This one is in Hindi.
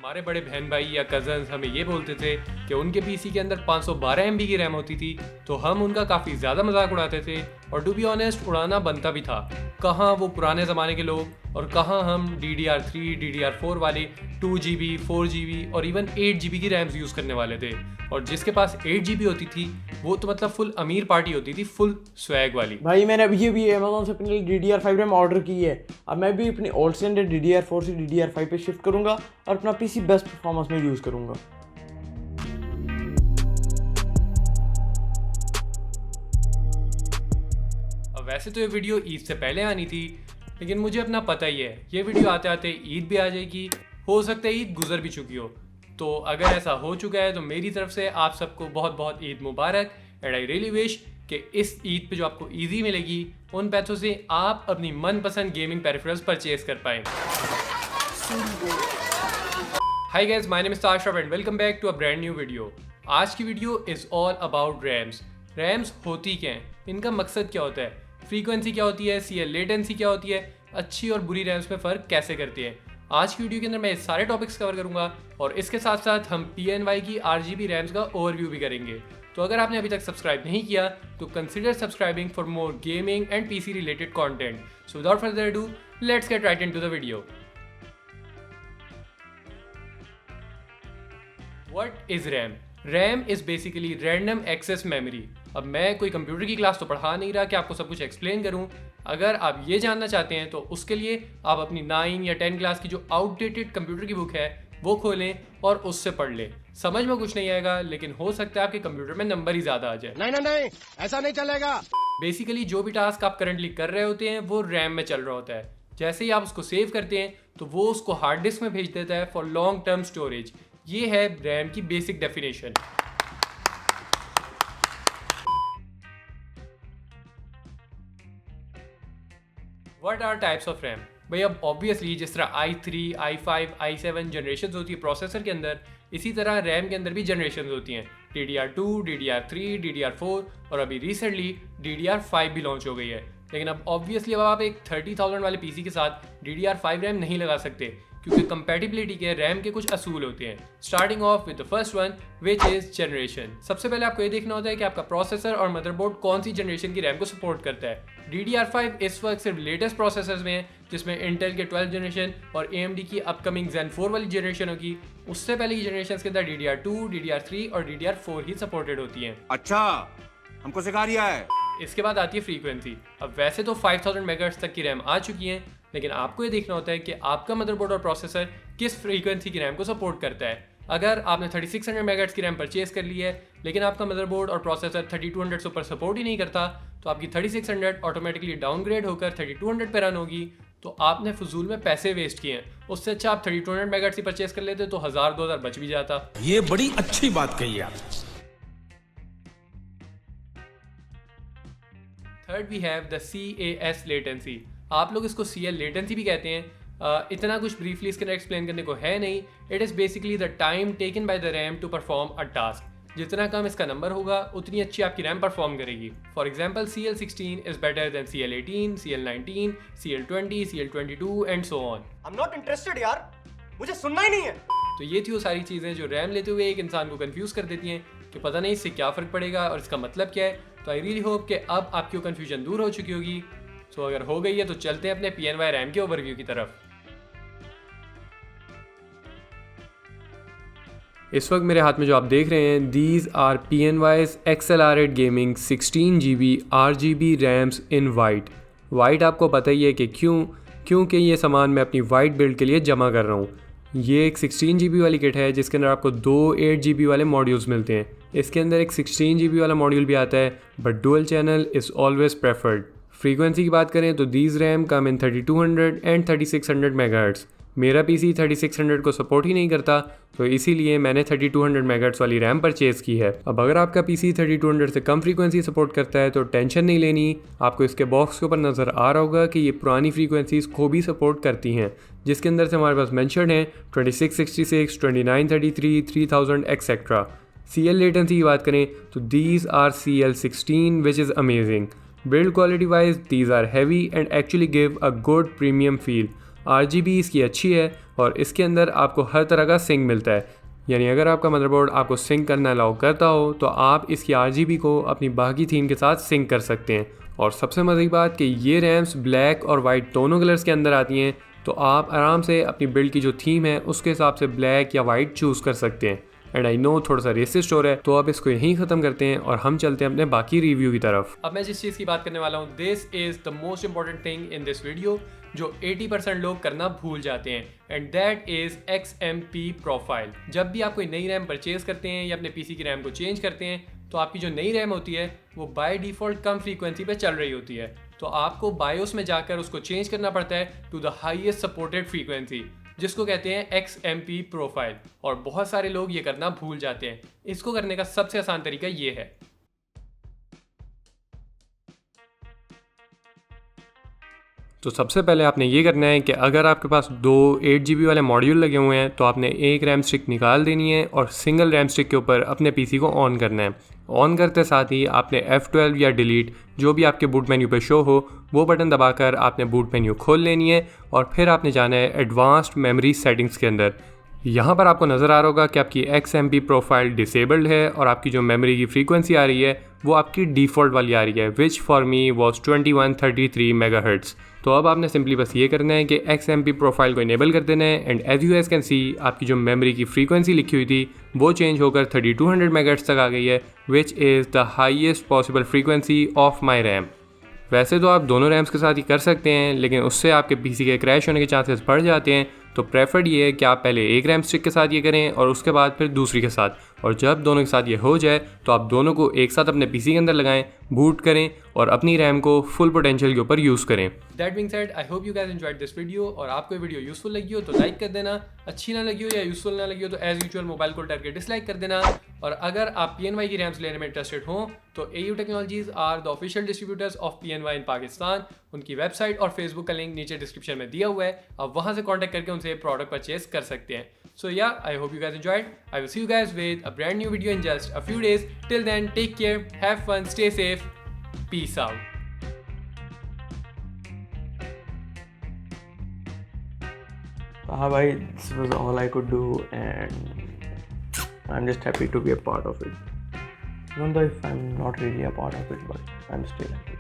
हमारे बड़े बहन भाई या कजन्स हमें ये बोलते थे कि उनके पीसी के अंदर 512 MB की रैम होती थी, तो हम उनका काफ़ी ज़्यादा मजाक उड़ाते थे और टू बी ऑनेस्ट उड़ाना बनता भी था। कहाँ वो पुराने ज़माने के लोग और कहाँ हम DDR3 DDR4 वाले 2GB 4GB और इवन 8GB की रैम्स यूज़ करने वाले थे। और जिसके पास 8GB होती थी वो तो मतलब फुल अमीर पार्टी होती थी, फुल स्वैग वाली। भाई मैंने अभी अमेज़ोन से अपने लिए DDR5 रैम ऑर्डर की है। अब मैं भी अपनी ओल्ड स्टैंडर्ड DDR4 से DDR5 पे शिफ्ट करूंगा और अपना पीसी बेस्ट परफॉर्मेंस में यूज़ करूंगा। अब वैसे तो ये वीडियो ईद से पहले आनी थी, लेकिन मुझे अपना पता ही है ये वीडियो आते आते ईद भी आ जाएगी, हो सकता है ईद गुजर भी चुकी हो। तो अगर ऐसा हो चुका है तो मेरी तरफ से आप सबको बहुत बहुत ईद मुबारक। एंड आई रियली विश कि इस ईद पे जो आपको ईजी मिलेगी उन पैसों से आप अपनी मनपसंद गेमिंग पेरिफेरल्स परचेज कर पाएं। Hi guys, my name is Tashraf and welcome back to a brand new video. आज की video is all about RAMs. RAMs होती क्या हैं, इनका मकसद क्या होता है, फ्रीक्वेंसी क्या होती है, CL लेटेंसी क्या होती है, अच्छी और बुरी रैम्स में फ़र्क कैसे करती है। आज की वीडियो के अंदर मैं सारे टॉपिक्स कवर करूंगा और इसके साथ साथ हम PNY की RGB रैम्स का ओवरव्यू भी करेंगे। तो अगर आपने अभी तक सब्सक्राइब नहीं किया तो consider subscribing for more gaming and PC related content. So without further ado let's get right into the video. What is RAM? RAM is basically random access memory. अब मैं कोई कंप्यूटर की क्लास तो पढ़ा नहीं रहा कि आपको सब कुछ एक्सप्लेन करूं। अगर आप ये जानना चाहते हैं तो उसके लिए आप अपनी 9 या 10 क्लास की जो आउटडेटेड कंप्यूटर की बुक है वो खोलें और उससे पढ़ लें। समझ में कुछ नहीं आएगा, लेकिन हो सकता है आपके कंप्यूटर में नंबर ही ज़्यादा आ जाए। नहीं, ऐसा नहीं चलेगा। बेसिकली जो भी टास्क आप करंटली कर रहे होते हैं वो रैम में चल रहा होता है। जैसे ही आप उसको सेव करते हैं तो वो उसको हार्ड डिस्क में भेज देता है फॉर लॉन्ग टर्म स्टोरेज। ये है रैम की basic definition. What are types of RAM? भाई अब ऑब्वियसली जिस तरह i3, i5, i7 जनरेशन होती है प्रोसेसर के अंदर, इसी तरह रैम के अंदर भी जनरेशन होती हैं। DDR2, DDR3, DDR4 और अभी रिसेंटली DDR5 भी लॉन्च हो गई है। लेकिन अब ऑब्वियसली अब आप एक 30,000 वाले PC के साथ DDR5 रैम नहीं लगा सकते, क्योंकि कंपैटिबिलिटी के रैम के कुछ असूल होते हैं। Starting of with the first one which is generation. सबसे पहले आपको ये देखना होता है कि आपका प्रोसेसर और मदरबोर्ड कौन सी जनरेशन की रैम को सपोर्ट करता है। DDR5 इस वक्त सिर्फ लेटेस्ट प्रोसेसर्स में है, जिसमें इंटेल के 12th जनरेशन और AMD की अपकमिंग Zen 4 वाली जनरेशन होगी। उससे पहले की जनरेशन के अंदर DDR2, DDR3 और DDR4 ही सपोर्टेड होती हैं। अच्छा, हमको सिखा रिया है। इसके बाद आती है फ्रीक्वेंसी। अब वैसे तो 5000 मेगाहर्ट्ज तक की रैम आ चुकी है, लेकिन आपको ये देखना होता है कि आपका मदरबोर्ड और प्रोसेसर किस फ्रीक्वेंसी की रैम को सपोर्ट करता है। अगर आपने 3600 मेगाहर्ट्ज की रैम परचेज कर ली है, लेकिन आपका मदरबोर्ड और प्रोसेसर 3200 से ऊपर सपोर्ट ही नहीं करता, तो आपकी 3600 ऑटोमेटिकली डाउनग्रेड होकर 3200 पे रन होगी। तो आपने फजूल में पैसे वेस्ट किए हैं। उससे अच्छा आप 3200 मेगाहर्ट्ज की परचेज कर लेते तो 1000-2000 बच भी जाता। ये बड़ी अच्छी बात कही आप। Third we have the CAS latency. आप लोग इसको CL लेटेंसी भी कहते हैं। इतना कुछ ब्रीफली इसके अंदर एक्सप्लेन करने को है नहीं। It is basically the time taken by the RAM to perform a task. जितना कम इसका नंबर होगा उतनी अच्छी आपकी रैम परफॉर्म करेगी। For example CL16 is better than CL18, CL19, CL20, CL22 and so on. I'm not interested यार, मुझे सुनना ही नहीं है। तो ये थी वो सारी चीज़ें जो रैम लेते हुए एक इंसान को कंफ्यूज कर देती हैं कि पता नहीं इससे क्या फ़र्क पड़ेगा और इसका मतलब क्या है। तो आई रियली होप कि अब आपकी वो कन्फ्यूजन दूर हो चुकी होगी। सो अगर हो गई है तो चलते हैं अपने PNY रैम के ओवरव्यू की तरफ। इस वक्त मेरे हाथ में जो आप देख रहे हैं, these are PNY's accelerated gaming 16GB RGB RAMs in white. आपको पता ही है कि क्योंकि ये सामान मैं अपनी वाइट बिल्ड के लिए जमा कर रहा हूँ। ये एक 16GB वाली किट है जिसके अंदर आपको 2 8GB वाले मॉड्यूल्स मिलते हैं। इसके अंदर एक 16GB वाला मॉड्यूल भी आता है, but dual channel is always preferred. Frequency की बात करें तो these RAM come in 3200 and 3600 megahertz. मेरा PC 3600 को सपोर्ट ही नहीं करता, तो इसीलिए मैंने 3200 मेगाहर्ट्ज वाली रैम परचेज़ की है। अब अगर आपका PC 3200 से कम फ्रीक्वेंसी सपोर्ट करता है तो टेंशन नहीं लेनी। आपको इसके बॉक्स के ऊपर नज़र आ रहा होगा कि ये पुरानी फ्रीक्वेंसीज़ को भी सपोर्ट करती हैं, जिसके अंदर से हमारे पास मेंशन है 2666, 2933, 3000 एक्सेट्रा। CL लेटेंसी की बात करें तो these are CL16 which is amazing. Build quality wise these are heavy and actually give a good premium feel. RGB इसकी अच्छी है और इसके अंदर आपको हर तरह का सिंक मिलता है। यानी अगर आपका मदरबोर्ड आपको सिंक करना अलाउ करता हो तो आप इसकी RGB को अपनी बाकी थीम के साथ सिंक कर सकते हैं। और सबसे मज़े की बात कि ये रैम्स ब्लैक और वाइट दोनों कलर्स के अंदर आती हैं, तो आप आराम से अपनी बिल्ड की जो थीम है उसके हिसाब से ब्लैक या वाइट चूज़ कर सकते हैं। एंड आई नो थोड़ा सा रेसिस्ट हो रहा है, तो अब इसको यहीं ख़त्म करते हैं और हम चलते हैं अपने बाकी रिव्यू की तरफ। अब मैं जिस चीज़ की बात करने वाला हूँ, this is the most important thing in this video, जो 80% लोग करना भूल जाते हैं, and that is XMP profile. जब भी आप कोई नई रैम परचेज करते हैं या अपने PC की रैम को चेंज करते हैं, तो आपकी जो नई रैम होती है वो बाय डिफ़ॉल्ट कम फ्रीक्वेंसी पे चल रही होती है, तो आपको बायोस में जाकर उसको चेंज करना पड़ता है to the highest supported frequency, जिसको कहते हैं XMP प्रोफाइल। और बहुत सारे लोग ये करना भूल जाते हैं। इसको करने का सबसे आसान तरीका ये है। तो सबसे पहले आपने ये करना है कि अगर आपके पास 2 8GB वाले मॉड्यूल लगे हुए हैं तो आपने एक रैम स्टिक निकाल देनी है और सिंगल रैम स्टिक के ऊपर अपने PC को ऑन करना है। ऑन करते साथ ही आपने F12 या डिलीट जो भी आपके बूट मेन्यू पे शो हो वो बटन दबाकर आपने बूट मेन्यू खोल लेनी है और फिर आपने जाना है एडवांस्ड मेमोरी सेटिंग्स के अंदर। यहाँ पर आपको नज़र आ रहा होगा कि आपकी XMP प्रोफाइल डिसेबल्ड है और आपकी जो मेमोरी की फ्रीक्वेंसी आ रही है वो आपकी डिफ़ॉल्ट वाली आ रही है, which for me was 2133 MHz। तो अब आपने सिंपली बस ये करना है कि XMP प्रोफाइल को इनेबल कर देना है and as you as can see आपकी जो मेमोरी की फ्रीक्वेंसी लिखी हुई थी वो चेंज होकर 3200 MHz तक आ गई है, which is the highest possible frequency of my RAM. वैसे तो आप दोनों रैम्स के साथ ही कर सकते हैं, लेकिन उससे आपके PC के क्रैश होने के चांसेस बढ़ जाते हैं, तो प्रेफर्ड ये है कि आप पहले एक रैम स्टिक के साथ ये करें और उसके बाद फिर दूसरी के साथ, और जब दोनों के साथ ये हो जाए तो आप दोनों को एक साथ अपने PC के अंदर लगाएं, बूट करें और अपनी रैम को फुल पोटेंशियल के ऊपर यूज़ करें। That being said, I hope you guys enjoyed this video, और आपको ये वीडियो यूजफुल लगी हो तो लाइक कर देना, अच्छी ना लगी हो या यूजफुल ना लगी हो तो एज यूजुअल मोबाइल को करके डिसलाइक कर देना। और अगर आप PNY की रैम्स लेने में इंटरेस्टेड हो तो AU technologies are the official distributors of PNY in Pakistan. उनकी वेबसाइट और फेसबुक का लिंक नीचे डिस्क्रिप्शन में दिया हुआ है, आप वहाँ से कॉन्टैक्ट करके उनसे प्रोडक्ट परचेज कर सकते हैं। So yeah, I hope you guys enjoyed. I will see you guys with a brand new video in just a few days. Till then, take care, have fun, stay safe, peace out. हाँ भाई, this was all I could do and I'm just happy to be a part of it. Even though if I'm not really a part of it, but I'm still happy.